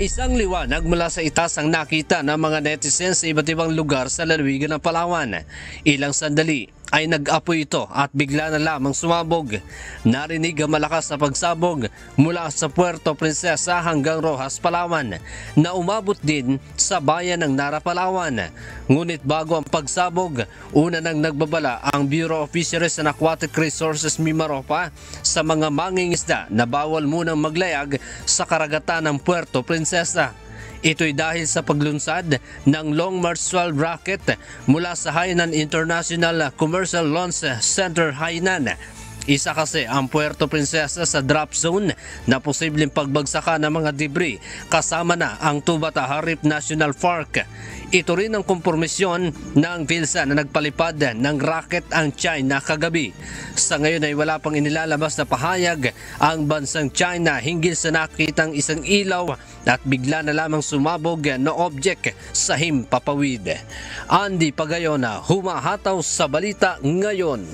Isang liwanag mula sa itaas ang nakita ng mga netizens sa iba't ibang lugar sa lalawigan ng Palawan. Ilang sandali ay nag-apoy ito at bigla na lamang sumabog. Narinig ang malakas na pagsabog mula sa Puerto Princesa hanggang Roxas, Palawan na umabot din sa bayan ng Nara, Palawan. Ngunit bago ang pagsabog, una nang nagbabala ang Bureau of Fisheries and Aquatic Resources Mimaropa sa mga mangingisda na bawal munang maglayag sa karagatan ng Puerto Princesa. Ito'y dahil sa paglunsad ng Long March 12 rocket mula sa Hainan International Commercial Launch Center, Hainan. Isa kasi ang Puerto Princesa sa drop zone na posibleng pagbagsakan ng mga debris kasama na ang Tubata Harip National Park. Ito rin ang kompormisyon ng PhilSA na nagpalipad ng rocket ang China kagabi. Sa ngayon ay wala pang inilalabas na pahayag ang bansang China hinggil sa nakitang isang ilaw at bigla na lamang sumabog na object sa himpapawid. Andy Pagayona, humahataw sa balita ngayon.